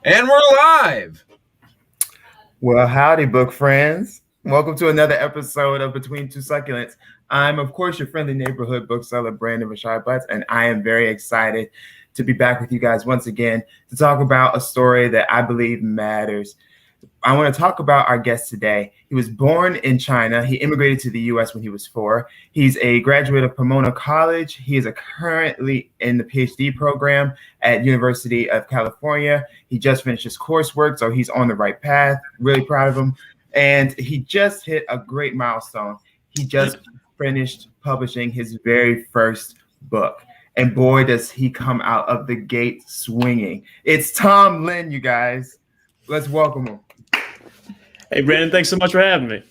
And we're live. Well, howdy, book friends. Welcome to another episode of Between Two Succulents. I'm, of course, your friendly neighborhood bookseller, Brandon Rashad Butts, and I am very excited to be back with you guys once again to talk about a story that I believe matters. I want to talk about our guest today. He was born in China. He immigrated to the U.S. when he was 4. He's a graduate of Pomona College. He is currently in the PhD program at University of California. He just finished his coursework, so he's on the right path. Really proud of him. And he just hit a great milestone. He just finished publishing his very first book. And boy, does he come out of the gate swinging. It's Tom Lin, you guys. Let's welcome him. Hey, Brandon, thanks so much for having me.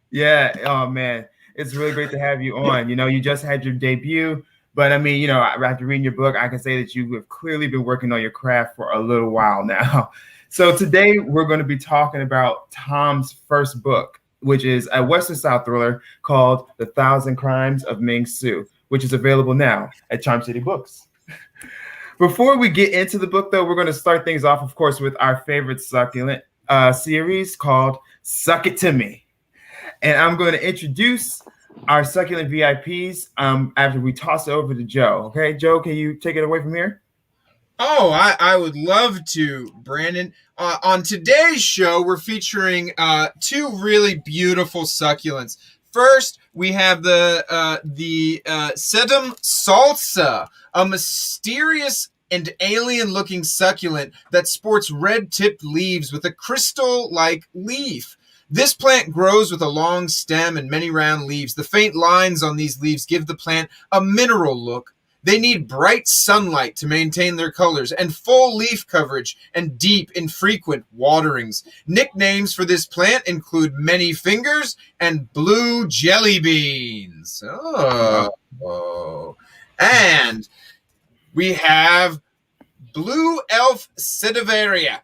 Yeah, oh man, it's really great to have you on. You just had your debut, but I mean, after reading your book, I can say that you have clearly been working on your craft for a little while now. So today we're going to be talking about Tom's first book, which is a Western style thriller called The Thousand Crimes of Ming, which is available now at Charm City Books. Before we get into the book, though, we're going to start things off, of course, with our favorite succulent series called Suck It To Me. And I'm going to introduce our succulent VIPs after we toss it over to Joe. Okay, Joe, can you take it away from here? Oh, I would love to, Brandon. On today's show, we're featuring two really beautiful succulents. First, we have the sedum salsa, a mysterious and alien-looking succulent that sports red-tipped leaves with a crystal-like leaf. This plant grows with a long stem and many round leaves. The faint lines on these leaves give the plant a mineral look. They need bright sunlight to maintain their colors and full leaf coverage and deep, infrequent waterings. Nicknames for this plant include many fingers and blue jelly beans. Oh. And we have blue elf sedivaria.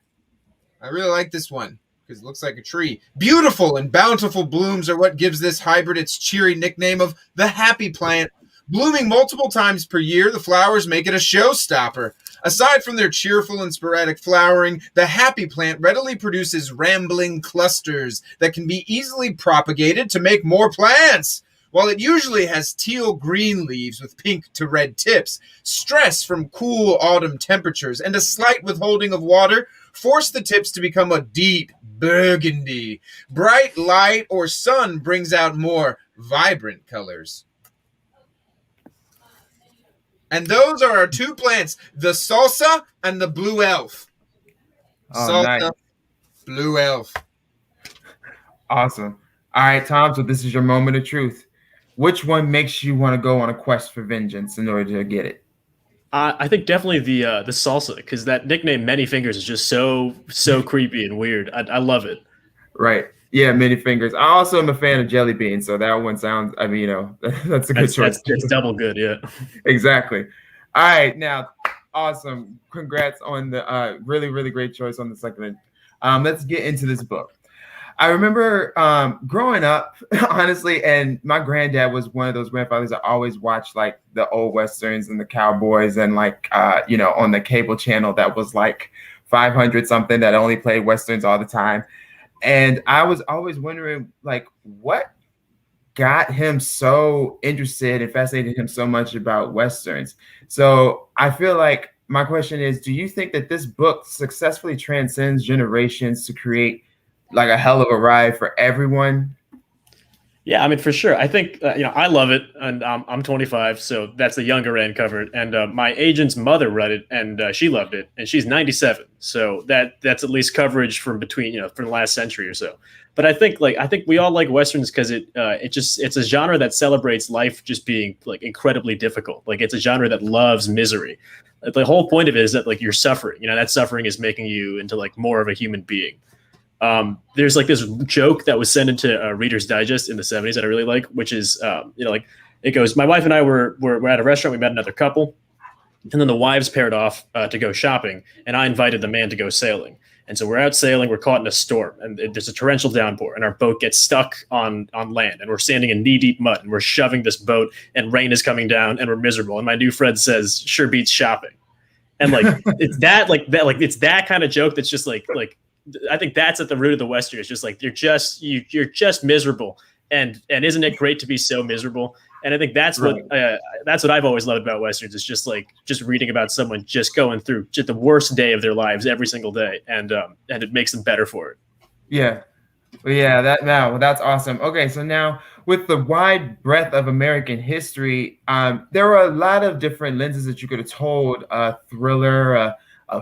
I really like this one because it looks like a tree. Beautiful and bountiful blooms are what gives this hybrid its cheery nickname of the happy plant. Blooming multiple times per year, the flowers make it a showstopper. Aside from their cheerful and sporadic flowering, the happy plant readily produces rambling clusters that can be easily propagated to make more plants. While it usually has teal-green leaves with pink to red tips, stress from cool autumn temperatures and a slight withholding of water force the tips to become a deep burgundy. Bright light or sun brings out more vibrant colors. And those are our two plants, the salsa and the blue elf. Oh, nice. Blue elf. Awesome. All right, Tom, so this is your moment of truth. Which one makes you want to go on a quest for vengeance in order to get it? I think definitely the salsa, because that nickname Many Fingers is just so creepy and weird. I love it. Right. Yeah, many fingers. I also am a fan of jelly beans, so that one sounds, that's a good choice. That's double good, yeah. Exactly. All right, now, awesome. Congrats on the really, really great choice on the succulent. Let's get into this book. I remember growing up, honestly, and my granddad was one of those grandfathers that always watched like the old westerns and the cowboys and on the cable channel that was like 500 something that only played westerns all the time. And I was always wondering, like, what got him so interested and fascinated him so much about westerns. So I feel like my question is, do you think that this book successfully transcends generations to create like a hell of a ride for everyone? Yeah, I mean, for sure. I think, I love it, and I'm 25, so that's the younger end covered. And my agent's mother read it, and she loved it, and she's 97, so that's at least coverage from between, from the last century or so. But I think we all like westerns because it's a genre that celebrates life just being like incredibly difficult. Like it's a genre that loves misery. The whole point of it is that like you're suffering. That suffering is making you into like more of a human being. There's like this joke that was sent into Reader's Digest in the 70s that I really like, which is, it goes, my wife and I were at a restaurant. We met another couple, and then the wives paired off to go shopping, and I invited the man to go sailing. And so we're out sailing, we're caught in a storm, and there's a torrential downpour, and our boat gets stuck on land, and we're standing in knee-deep mud, and we're shoving this boat, and rain is coming down, and we're miserable. And my new friend says, sure beats shopping. And like it's that kind of joke that's just like I think that's at the root of the Western. It's just like you're just miserable, and isn't it great to be so miserable? And I think that's what I've always loved about Westerns. Is just reading about someone just going through just the worst day of their lives every single day, and it makes them better for it. Yeah. Yeah, that's awesome. Okay, so now with the wide breadth of American history, there are a lot of different lenses that you could have told: a thriller, a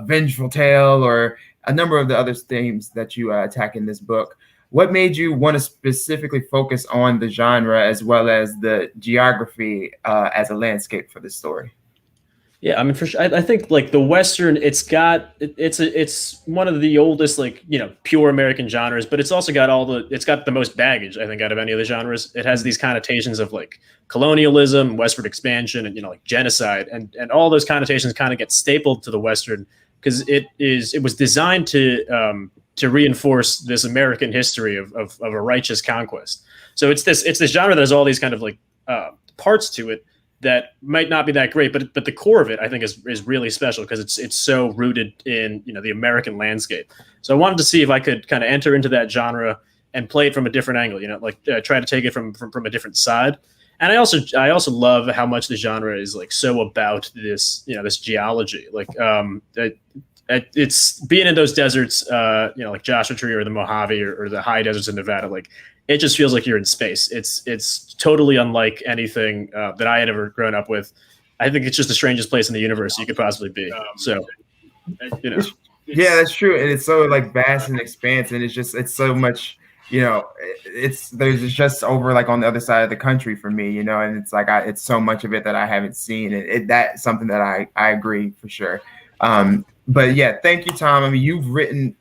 vengeful tale, or a number of the other themes that you attack in this book. What made you want to specifically focus on the genre as well as the geography as a landscape for this story? Yeah, I mean, for sure. I think like the Western, it's one of the oldest pure American genres, but it's also got it's got the most baggage, I think, out of any of the genres. It has these connotations of like colonialism, westward expansion, and like genocide, and all those connotations kind of get stapled to the Western because it was designed to reinforce this American history of a righteous conquest. So it's this genre that has all these kind of like parts to it that might not be that great, but the core of it, I think, is really special because it's so rooted in the American landscape. So I wanted to see if I could kind of enter into that genre and play it from a different angle, try to take it from a different side. And I also love how much the genre is like so about this this geology, it's being in those deserts, like Joshua Tree or the Mojave or the high deserts in Nevada, like. It just feels like you're in space. It's totally unlike anything that I had ever grown up with. I think it's just the strangest place in the universe you could possibly be. So, Yeah, that's true. And it's so like vast and expansive, and it's so much, there's just over like on the other side of the country for me, and it's like it's so much of it that I haven't seen, and that's something that I agree for sure. But yeah, thank you, Tom. I mean, you've written,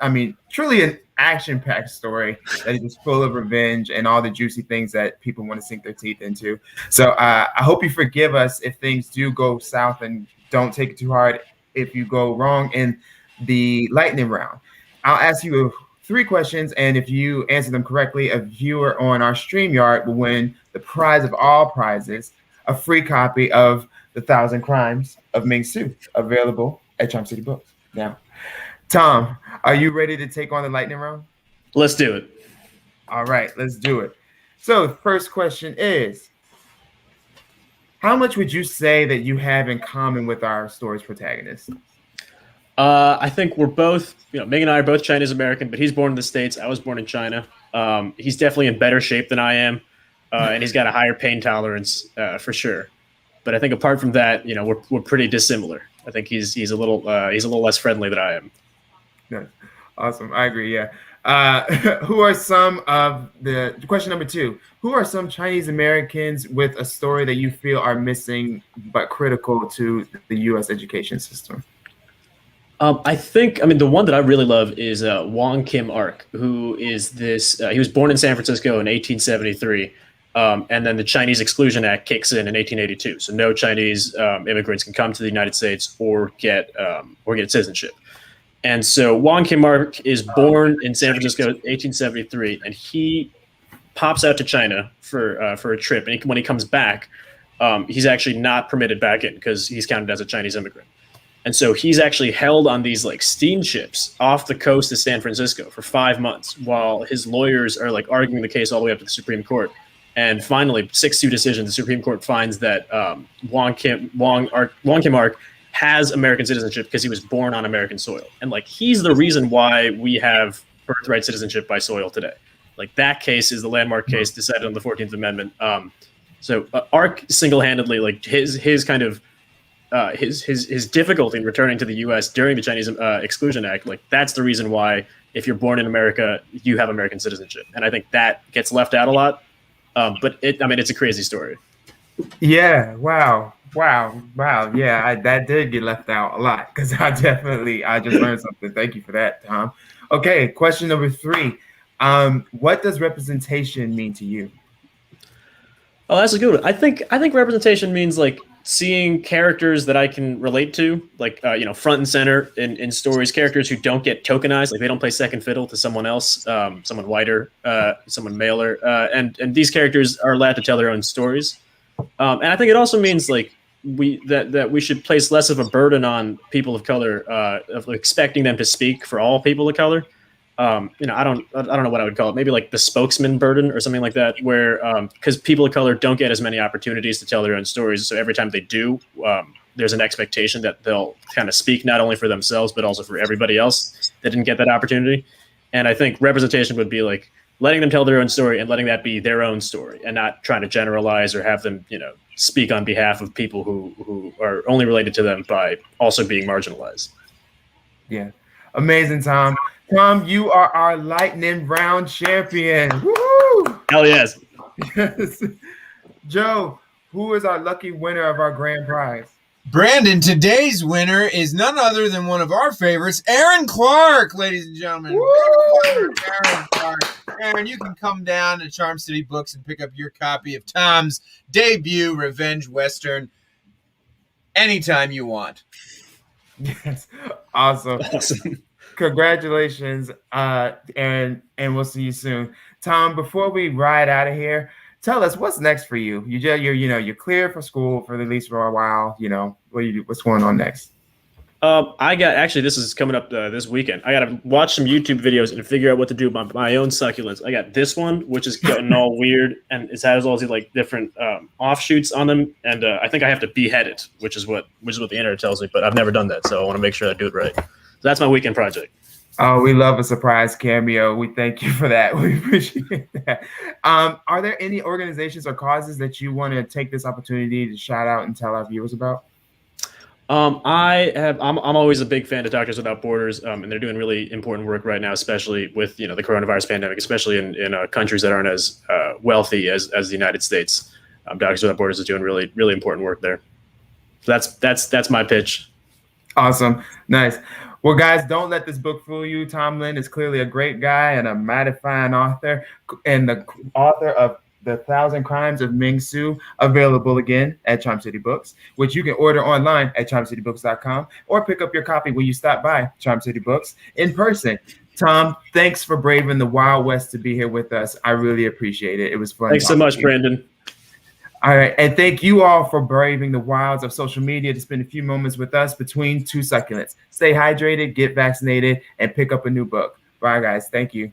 truly an action-packed story that is just full of revenge and all the juicy things that people want to sink their teeth into. So I hope you forgive us if things do go south, and don't take it too hard if you go wrong in the lightning round. I'll ask you 3 questions, and if you answer them correctly, a viewer on our StreamYard will win the prize of all prizes, a free copy of The 1,000 Crimes of Ming, available at Charm City Books. Now, Tom, are you ready to take on the lightning round? Let's do it. All right, let's do it. So the first question is, how much would you say that you have in common with our story's protagonist? I think we're both, Ming and I are both Chinese American, but he's born in the States. I was born in China. He's definitely in better shape than I am, and he's got a higher pain tolerance for sure. But I think apart from that, we're pretty dissimilar. I think he's a little less friendly than I am. Yeah. Awesome. I agree. Yeah. Who are some of the question number 2? Who are some Chinese Americans with a story that you feel are missing but critical to the U.S. education system? I think, the one that I really love is Wong Kim Ark, who is this. He was born in San Francisco in 1873. And then the Chinese Exclusion Act kicks in 1882. So no Chinese immigrants can come to the United States or get citizenship. And so Wong Kim Ark is born in San Francisco in 1873, and he pops out to China for a trip. And when he comes back, he's actually not permitted back in because he's counted as a Chinese immigrant. And so he's actually held on these like steamships off the coast of San Francisco for 5 months while his lawyers are like arguing the case all the way up to the Supreme Court. And finally, 6-2 decision, the Supreme Court finds that Wong Kim Ark has American citizenship because he was born on American soil. And like he's the reason why we have birthright citizenship by soil today. Like that case is the landmark case decided on the 14th Amendment. So Ark single-handedly, like his kind of his difficulty in returning to the U.S. during the Chinese Exclusion Act, like that's the reason why if you're born in America, you have American citizenship. And I think that gets left out a lot. But it's a crazy story. Yeah. Wow. Yeah, that did get left out a lot because I just learned something. Thank you for that, Tom. Okay, question number 3. What does representation mean to you? Oh, that's a good one. I think representation means like seeing characters that I can relate to, like front and center in stories, characters who don't get tokenized, like they don't play second fiddle to someone else, someone whiter, someone maler, and these characters are allowed to tell their own stories. And I think it also means like we should place less of a burden on people of color of expecting them to speak for all people of color. I don't know what I would call it. Maybe like the spokesman burden or something like that, where because people of color don't get as many opportunities to tell their own stories, so every time they do, there's an expectation that they'll kind of speak not only for themselves but also for everybody else that didn't get that opportunity. And I think representation would be like letting them tell their own story and letting that be their own story, and not trying to generalize or have them, speak on behalf of people who are only related to them by also being marginalized. Yeah, amazing, Tom. Tom, you are our lightning round champion. Woo! Hell yes. Yes. Joe, who is our lucky winner of our grand prize? Brandon, today's winner is none other than one of our favorites, Aaron Clark, ladies and gentlemen. Aaron Clark. Aaron, you can come down to Charm City Books and pick up your copy of Tom's debut revenge western anytime you want. Yes, awesome. Congratulations, Aaron, and we'll see you soon. Tom, before we ride out of here, tell us what's next for you. You're clear for school for at least for a while. What's going on next? This is coming up this weekend. I got to watch some YouTube videos and figure out what to do about my own succulents. I got this one, which is getting all weird, and it has all these like different offshoots on them. And I think I have to behead it, which is what the internet tells me. But I've never done that, so I want to make sure I do it right. So that's my weekend project. Oh, we love a surprise cameo. We thank you for that. We appreciate that. Are there any organizations or causes that you want to take this opportunity to shout out and tell our viewers about? I'm always a big fan of Doctors Without Borders, and they're doing really important work right now, especially with the coronavirus pandemic, especially in countries that aren't as wealthy as the United States. Doctors Without Borders is doing really, really important work there. So that's my pitch. Awesome, nice. Well, guys, don't let this book fool you. Tom Lin is clearly a great guy and a mighty fine author, and the author of The 1,000 Crimes of Ming, available again at Charm City Books, which you can order online at charmcitybooks.com or pick up your copy when you stop by Charm City Books in person. Tom, thanks for braving the Wild West to be here with us. I really appreciate it. It was fun. Thanks so much, Brandon. All right. And thank you all for braving the wilds of social media to spend a few moments with us between two succulents. Stay hydrated, get vaccinated, and pick up a new book. Bye, guys. Thank you.